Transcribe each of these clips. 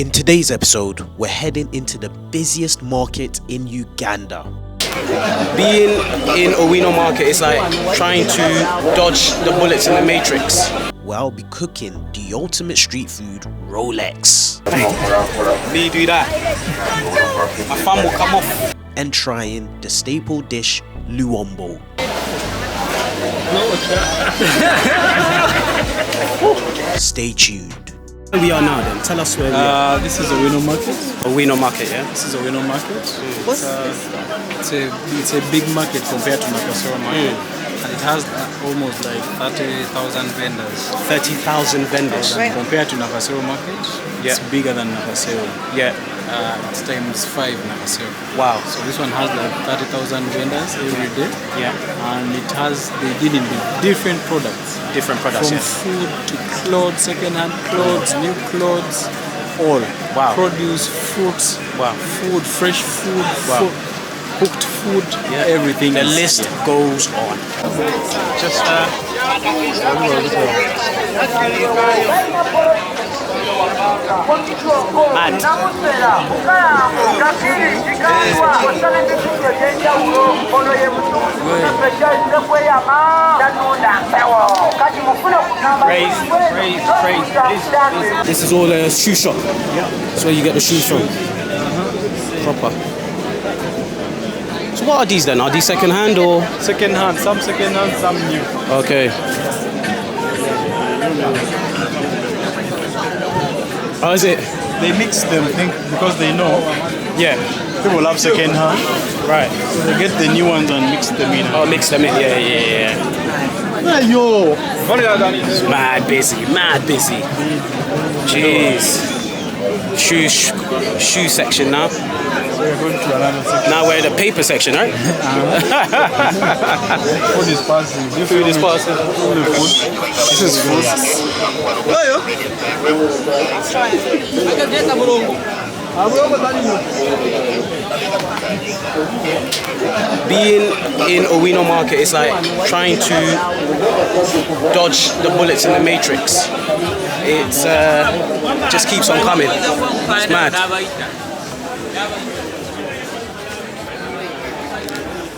In today's episode, we're heading into the busiest market in Uganda. Being in Owino market is like trying to dodge the bullets in the Matrix. Where I'll be cooking the ultimate street food, Rolex. Me do that. My fan will come off. And trying the staple dish, Luwombo. Stay tuned. Where we are now then? Tell us where we are. This is Owino market. Owino market, yeah? This is Owino market. It's a big market compared to Nakasero market. And it has almost like 30,000 vendors. 30,000 vendors. Compared to Nakasero market, it's bigger than Nakasero. Yeah. It's times 5 Nakasero. Wow. So this one has like 30,000 vendors every day. Yeah. And they deal in different products. Different products, From food to clothes, second-hand clothes, new clothes, all. Wow. Produce, fruits, Wow. food, fresh food, Wow. cooked food, everything. The list goes on. Just praise. This is all a shoe shop. That's where you get the shoes from. Proper. So what are these then? Are these second hand or? Second hand, some new. Okay. How is it? They mix them because they know Yeah. people love second hand. Right. So they get the new ones and mix them in. Oh, mix them in. Yeah. Yo! Mad busy. Jeez. Shoe section now. So we're going to another section. Now we're in the paper section, right? Food is passing. Food is passing. This is food. Being in Owino market is like trying to dodge the bullets in the Matrix. It's just keeps on coming. It's mad.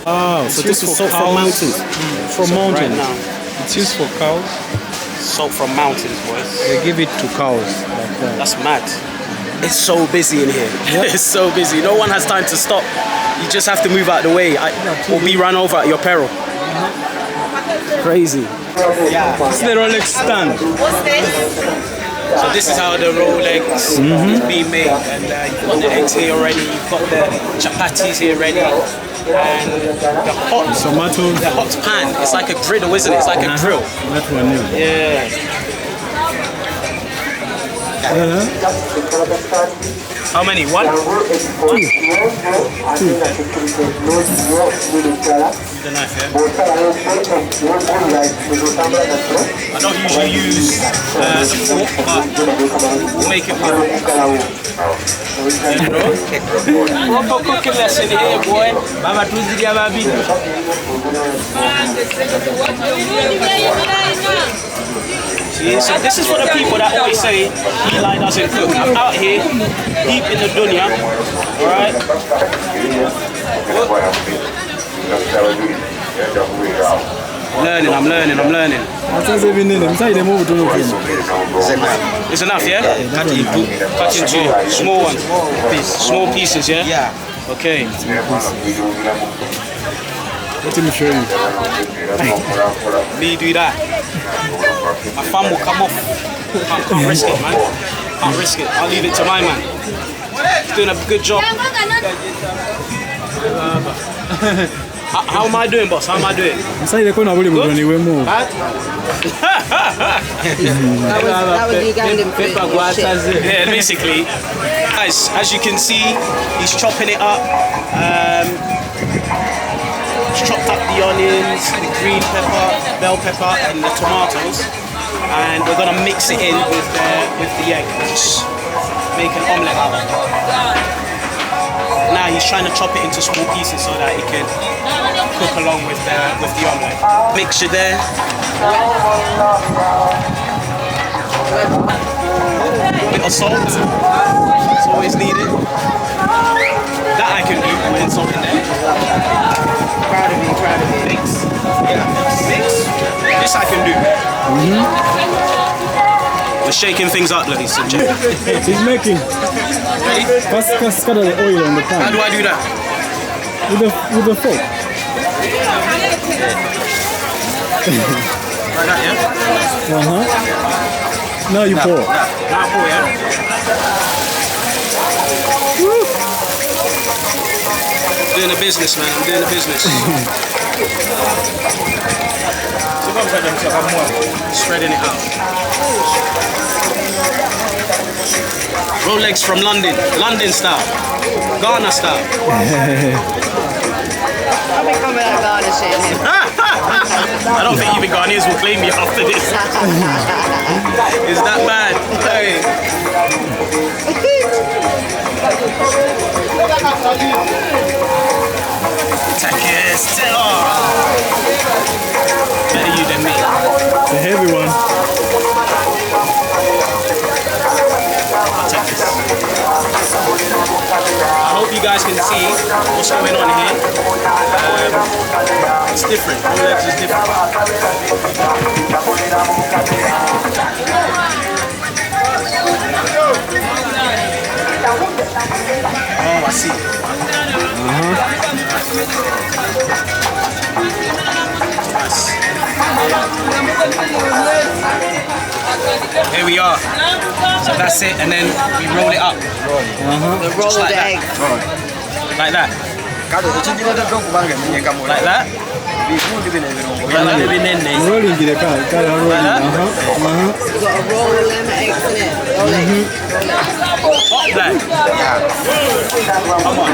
Oh, so this is salt from mountains. From mountains. Right now. It's used for cows. Salt from mountains, boys. They give it to cows like that. That's mad. It's so busy in here. It's so busy. No one has time to stop. You just have to move out the way or be run over at your peril. Crazy. Yeah. This is the Rolex stand. So this is how the Rolex is being made. And you've got the eggs here already. You've got the chapatis here ready. And the hot pan. It's like a griddle, isn't it? It's like a grill. That one, Yeah. How many? One? Two. The knife, yeah? I don't usually use a fork, but we'll make it work. Proper cooking lesson here, boy. Mama tuzidia baby. See, so this is for the people that always say Eli doesn't cook. I'm out here, deep in the dunya, alright? I'm learning. It's enough, yeah? Cut into small ones. Small pieces, yeah? Yeah. Okay. Let me show you. Me do that. My fan will come off. Can't risk it, man. Can't risk it. I'll leave it to my man. He's doing a good job. How am I doing, boss? How am I doing? Yeah, basically, guys, as you can see, he's chopping it up. He's chopped up the onions, the green pepper, bell pepper, and the tomatoes, and we're gonna mix it in with the egg. Just make an omelette out of it. Now he's trying to chop it into small pieces so that it can cook along with the omelette. Mixture there. Bit of salt. We're shaking things up, ladies and gentlemen. He's making. Ready? First scatter the oil on the How pan. do I do that? With the fork. Like that, yeah? Now you pour. Now pour, yeah? Doing the business, man. I'm doing the business. Spreading it out. Rolex from London. London style. Ghana style. I'll be coming out of Ghana shit. I don't think even Ghanaians will claim me after this. Is that bad? Hey. Takis. Better you than me. It's a heavy one. I'll take this. I hope you guys can see what's going on here. It's different. Rolex is different. Oh, I see. Here we are. So that's it, and then we roll it up. The rolled like that. egg. Like that. Like that. Rolling the car. You've got to roll them eggs in it. Roll eggs. Hot black. Come on.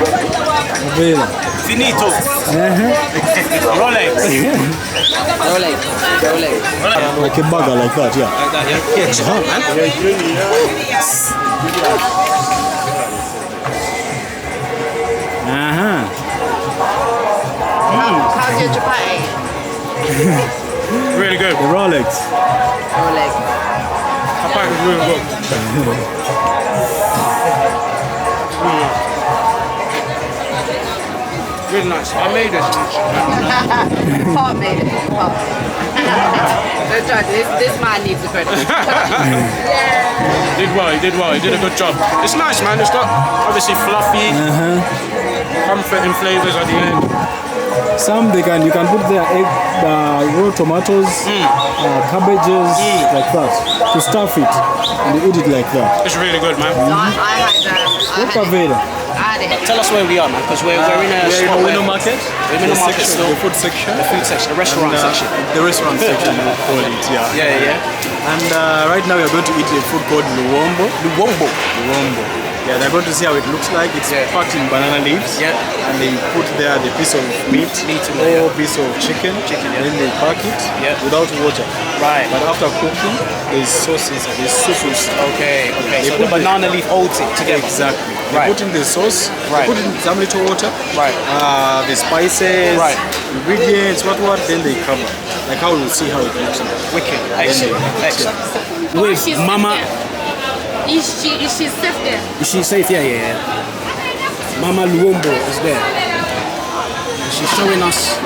Finito. Rolex. Roll eggs. Roll eggs. Like a burger like that, yeah. Like that, yeah? It's hot, man. How's your chapati? Really good. The Rolex. Roll eggs. Chapati is really good. Really nice. I made this. Pop made it. Pop. Don't try this man needs the credit. Did well, he did well. He did a good job. It's nice, man. It's got obviously fluffy, comforting flavors at the end. Some you can put their egg, raw tomatoes, cabbages, like that, to stuff it, and you eat it like that. It's really good, man. So I had it. Tell us where we are, man, because we're in a spot where- Owino market. We're in a market section, still. the food section. The food section, the restaurant And, section. The restaurant section, we call it, yeah. Yeah. And right now we are going to eat a food called Luwombo. Luwombo. Luwombo. Yeah, they're going to see how it looks like. It's packed in banana leaves. Yeah. And they put there the piece of meat, Meat in there, or piece of chicken. Chicken, yeah. And then they pack it without water. Right. But after cooking, there's sauce inside. There's soup. Okay. They So put the banana leaf holds it together. Exactly. Right. They put in the sauce. Right. They put in some little water. Right. The spices. Right. Ingredients. What? Then they cover. Like how we'll see how it looks like. Wicked. Excellent. Excellent. With Mama. Is she safe there? Is she safe? Yeah. Mama Luwombo is there. And she's showing us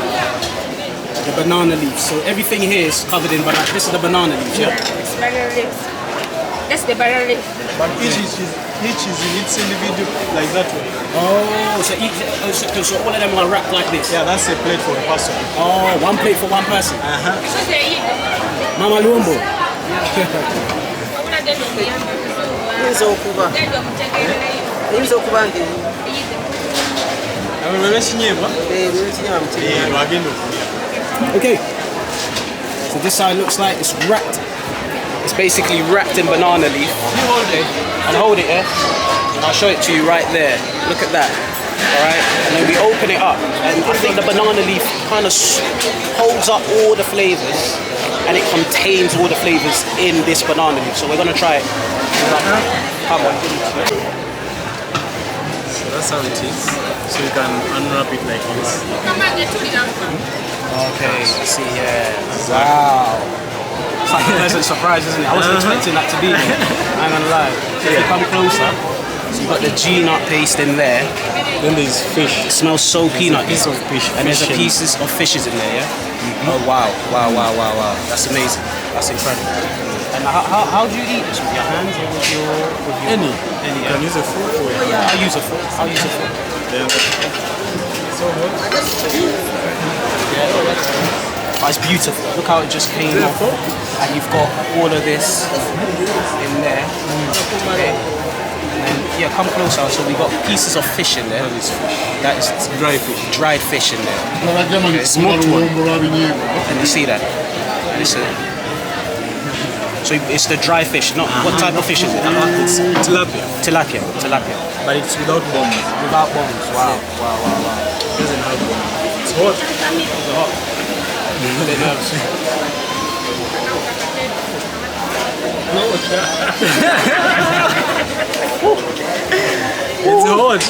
the banana leaves. So everything here is covered in banana. This is the banana leaves, yeah? It's banana leaves. That's the banana leaf. But each is in its individual, like that way. Oh, so all of them are wrapped like this? Yeah, that's a plate for a person. Oh, one plate for one person. So they eat. Mama Luwombo. Okay. So this side looks like it's wrapped. It's basically wrapped in banana leaf. You hold it. And hold it, yeah? I'll show it to you right there. Look at that. Alright? And then we open it up. And I think the banana leaf kind of holds up all the flavors. And it contains all the flavors in this banana leaf. So we're going to try it. Come on. So that's how it is. So you can unwrap it like this. Okay, see, yeah. Wow. It's like a pleasant surprise, isn't it? I wasn't expecting that to be there. I'm gonna lie. So if you come closer, so you've got the G-nut paste in there. Then there's fish. It smells so peanut. Piece of fish. And there's a pieces of fishes in there, yeah? Oh wow. That's amazing. That's incredible. And how do you eat this? With your hands or with your Any. any? You can use a fork or I'll use a fork. I'll use a fork. then so hot. But it's beautiful. Look how it just came off. And you've got all of this in there. Okay. And yeah, come closer. So we got pieces of fish in there. That is Dry fish. dried fish in there. Smoked one. And you see that? Listen. So it's the dry fish. Not what type of fish is it? It's tilapia, Tilapia. but it's without bones. Without bones. Wow. It doesn't have bones. It's hot. It's hot. A bit nervous. It's hot.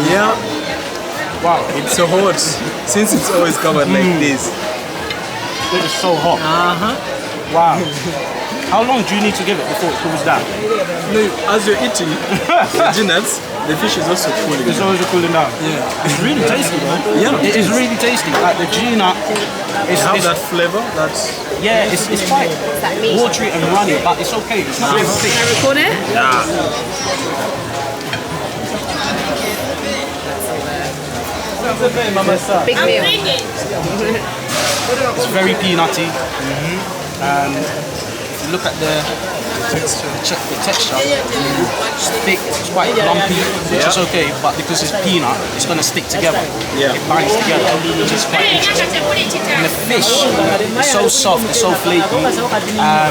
Yeah. Wow. It's so hot. Since it's always covered like this. It is so hot. Wow. How long do you need to give it before it cools down? No, as you're eating the nuts, the fish is also cooling. It's always cooling down. Yeah. It's really tasty, though. Yeah. It is really tasty. Like the Gina, It has that flavor. That's yeah, it's quite watery and runny, but it's okay. It's not very thick. Can I record it? Big meal. It's very peanutty. And if you look at the texture, it's thick, it's quite lumpy, which is okay, but because it's peanut, it's going to stick together. Yeah. It binds together, which is quite interesting. And the fish is so soft, it's so flaky. yeah.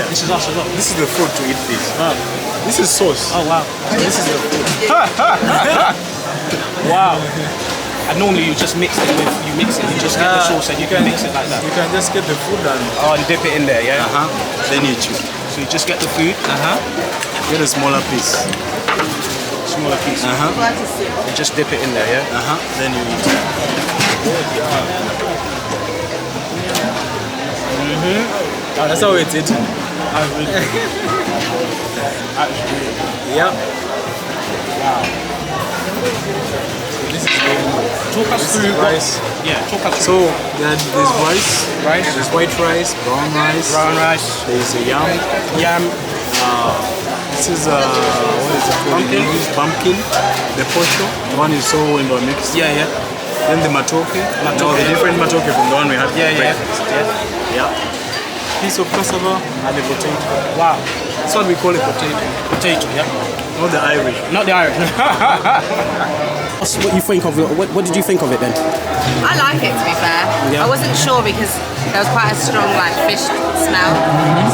This is also lot. This is the food to eat this. This is sauce. Oh wow. This is the food. Wow. And normally you just mix it with, you just get the sauce and you can mix it like that. You can just get the food and And dip it in there, yeah? then you chew. So you just get the food, Get a smaller piece. smaller piece. And just dip it in there, yeah? Then you eat. That's how it's eaten. Yeah. This is Talk us through rice. talk us through. So there's rice, there's white rice, brown rice, there's a yam. Yam, This is what is it called? Pumpkin. Pumpkin. The posho. The one you saw when we were mixed. yeah. Then the matoke. No, the different matoke from the one we had for breakfast. Yeah. Piece of cassava and the potato. Wow. That's what we call a potato. Potato, yeah? Not the Irish. Not the Irish. What you think of it? What did you think of it then? I like it, to be fair. Yeah. I wasn't sure because there was quite a strong like fish smell,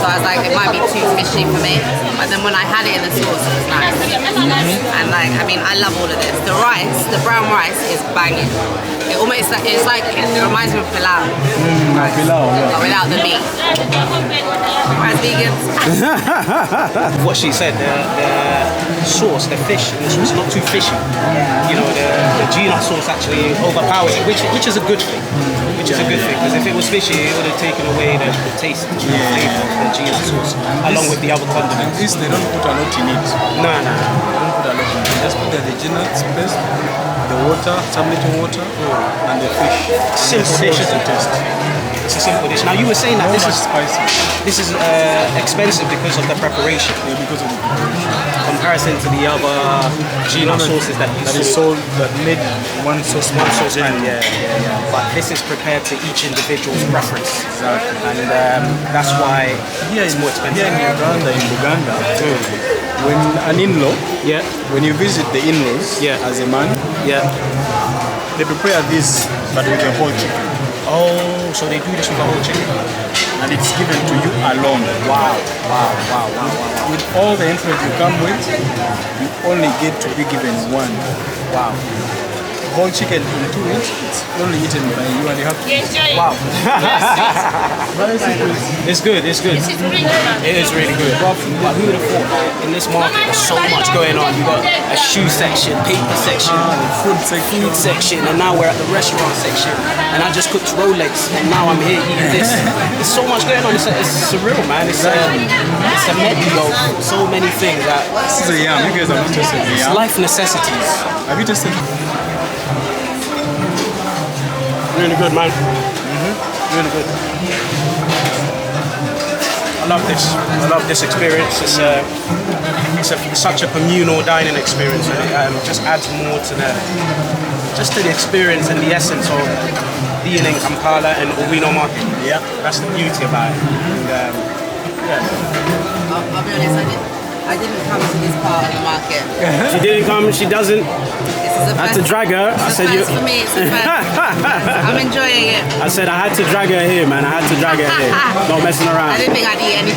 so I was like, it might be too fishy for me. But then when I had it in the sauce, it was nice. And like, I mean, I love all of this. The rice, the brown rice, is banging. It almost, it reminds me of pilau. Pilau, yeah. But without the meat. As vegans. What she said, the sauce, the fish in the sauce is not too fishy. You know, the Gina sauce actually overpowers it, which is a good thing. Which is a good thing, because if it was fishy, it would have taken away the taste, the flavor of the Gina sauce, along with the other condiments. This they don't put a lot in it. No. They don't put a lot in it. Just put the original space, the water, some little water, and the fish. Simple dish, isn't it? It's a simple dish. Now you were saying that Not this much is spicy. expensive because of the preparation, Yeah, because of the preparation. comparison to the other Gina sauces that you That is saw. sold, that made one sauce. One sauce brand, yeah. But this is prepared to each individual's preference, and that's why it's more expensive. Here in Uganda, when an in-law, Yeah, when you visit the in-laws as a man, yeah. they prepare this, but with a whole chicken. Oh, so they do this with a whole chicken. And it's given to you alone. Wow. With all the influence you come with, you only get to be given one. Wow. Whole chicken into it, it's only eaten by you and you have to. Wow. It's good. This is really good. It is really good. But who would have thought that in this market there's so much going on? You've got a shoe section, paper section, Food section. food section, and now we're at the restaurant section. And I just cooked Rolex, and now I'm here eating this. There's so much going on. It's surreal, man. It's a medley of so many things that This is a yam. You guys are interested in the it's yam. life necessities. Have you tasted? Really good, man. Really good. I love this. I love this experience. It's such a communal dining experience. And it just adds more to the experience and the essence of being in Kampala and Owino market. Yeah. That's the beauty about it. And, I'll be honest, I didn't come to this part of the market. she didn't come. She doesn't. This is the I had first, to drag her. I said, first for me, it's the first. I'm enjoying it. I said I had to drag her here, man. I had to drag her here. Not messing around. I didn't think I'd eat anything.